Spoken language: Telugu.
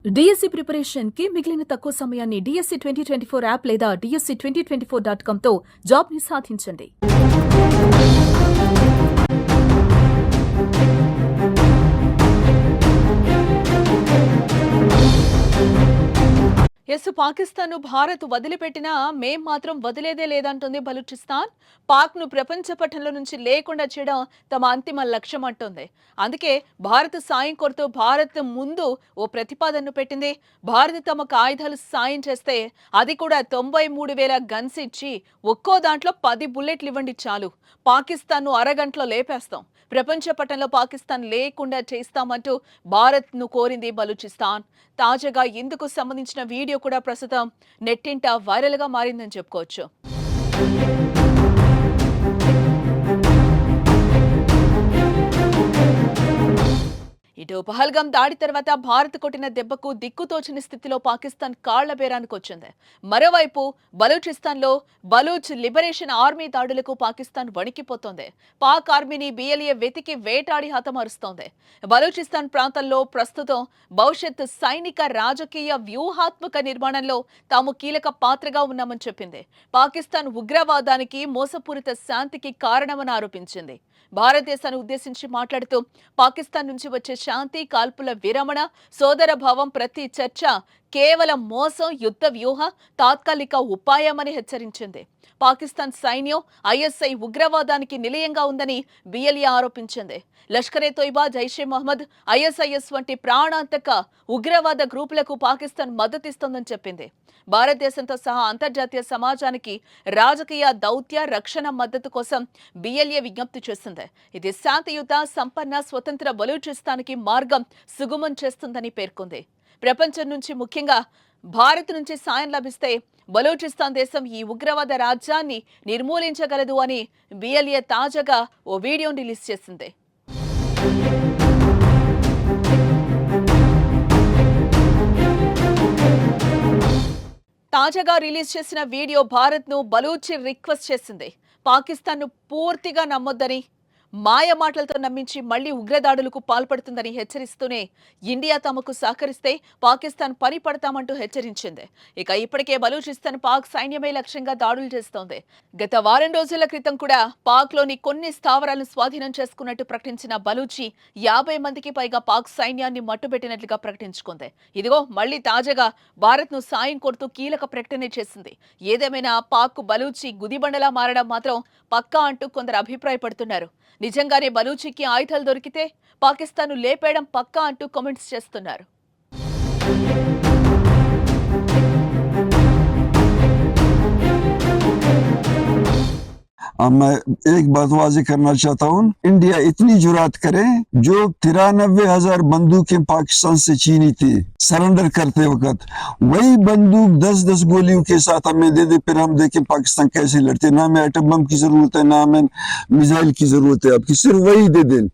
డిఎస్సి ప్రిపరేషన్ కి మిగిలిన తక్కువ సమయాన్ని డిఎస్సి 2024 యాప్ లేదా DSC2024.com తో జాబ్ ని సాధించండి. పాకిస్తాన్ భారత్ వదిలిపెట్టినా మేం మాత్రం వదిలేదే లేదంటుంది బలూచిస్తాన్. పాక్ ను ప్రపంచ పటంలో నుంచి లేకుండా చేయడం తమ అంతిమ లక్ష్యం అంటుంది. అందుకే భారత్ సాయం కోరుతూ భారత్ ముందు ఓ ప్రతిపాదనను పెట్టింది. భారత్ తమకు ఆయుధాలు సాయం చేస్తే అది కూడా 93,000 గన్స్ ఇచ్చి ఒక్కో దాంట్లో 10 బుల్లెట్లు ఇవ్వండి చాలు, పాకిస్తాన్ ను అరగంటలో లేపేస్తాం, ప్రపంచ పటంలో పాకిస్తాన్ లేకుండా చేస్తామంటూ భారత్ ను కోరింది బలూచిస్తాన్. తాజాగా ఇందుకు సంబంధించిన వీడియో కూడా ప్రస్తుతం నెట్టింట వైరల్ గా మారిందని చెప్పుకోవచ్చు. ఇటు పహల్గాం దాడి తర్వాత భారత్ కొట్టిన దెబ్బకు దిక్కుతోచని స్థితిలో పాకిస్తాన్ కాళ్ల బేరానికి వచ్చింది. మరోవైపు బలూచిస్తాన్లో బలూచ్ లిబరేషన్ ఆర్మీ దాడులకు పాకిస్తాన్ వణికిపోతోంది. పాక్ ఆర్మీని BLA వెతికి వేటాడి హతమారుస్తోంది. బలూచిస్తాన్ ప్రాంతంలో ప్రస్తుతం భవిష్యత్ సైనిక రాజకీయ వ్యూహాత్మక నిర్మాణంలో తాము కీలక పాత్రగా ఉన్నామని చెప్పింది. పాకిస్తాన్ ఉగ్రవాదానికి మోసపూరిత శాంతికి కారణమని ఆరోపించింది. భారతదేశాన్ని ఉద్దేశించి మాట్లాడుతూ పాకిస్తాన్ నుంచి వచ్చే శాంతి, కాల్పుల విరమణ, సోదర భావం ప్రతి చర్చ కేవలం మోసం, యుద్ధ వ్యూహ, తాత్కాలిక ఉపాయమని హెచ్చరించింది. పాకిస్తాన్ సైన్యం ISI ఉగ్రవాదానికి నిలయంగా ఉందని BLA ఆరోపించింది. లష్కరే తోయిబా, జైషే మహమ్మద్, ISIS వంటి ప్రాణాంతక ఉగ్రవాద గ్రూపులకు పాకిస్తాన్ మద్దతిస్తోందని చెప్పింది. భారతదేశంతో సహా అంతర్జాతీయ సమాజానికి రాజకీయ, దౌత్య, రక్షణ మద్దతు కోసం BLA విజ్ఞప్తి చేసింది. ఇది శాంతియుత, సంపన్న, స్వతంత్ర బలూచిస్తాన్కి మార్గం సుగమం చేస్తుందని పేర్కొంది. ప్రపంచం నుంచి, ముఖ్యంగా భారత్ నుంచి సాయం లభిస్తే బలూచిస్తాన్ దేశం ఈ ఉగ్రవాద రాజ్యాన్ని నిర్మూలించగలదు అని BLA తాజాగా ఓ వీడియోని రిలీజ్ చేసింది. తాజాగా రిలీజ్ చేసిన వీడియో భారత్ ను బలూచి రిక్వెస్ట్ చేసింది. పాకిస్తాన్ ను పూర్తిగా నమ్మొద్దని, మాయ మాటలతో నమ్మించి మళ్లీ ఉగ్రదాడులకు పాల్పడుతుందని హెచ్చరిస్తూనే ఇండియా తమకు సహకరిస్తే పాకిస్తాన్ పని పడతామంటూ హెచ్చరించింది. ఇక ఇప్పటికే బలూచిస్తాన్ పాక్ సైన్యమే లక్ష్యంగా దాడులు చేస్తోంది. గత వారం రోజుల క్రితం కూడా పాక్ లోని కొన్ని స్థావరాలను స్వాధీనం చేసుకున్నట్టు ప్రకటించిన బలూచి 50 మందికి పైగా పాక్ సైన్యాన్ని మట్టుబెట్టినట్లుగా ప్రకటించుకుంది. ఇదిగో మళ్లీ తాజాగా భారత్ ను సాయం కోరుతూ కీలక ప్రకటన చేసింది. ఏదేమైనా పాక్ బలూచి గుదిబండలా మారడం మాత్రం పక్కా అంటూ కొందరు అభిప్రాయపడుతున్నారు. నిజంగానే బలూచికి ఆయుధాలు దొరికితే పాకిస్తాన్ లేపేయడం పక్కా అంటూ కామెంట్స్ చేస్తున్నారు. मैं एक बात वाज़ेह करना चाहता हूँ, इंडिया इतनी जुरात करे, जो 93,000 बंदूकें पाकिस्तान से छीनी थी सरेंडर करते वक्त, वही बंदूक 10-10 गोलियों के साथ हमें दे दे, फिर हम देखें पाकिस्तान कैसे लड़ते। ना हमें एटम बम की जरूरत है, ना हमें मिसाइल की जरूरत है, आपकी सिर्फ वही दे दें।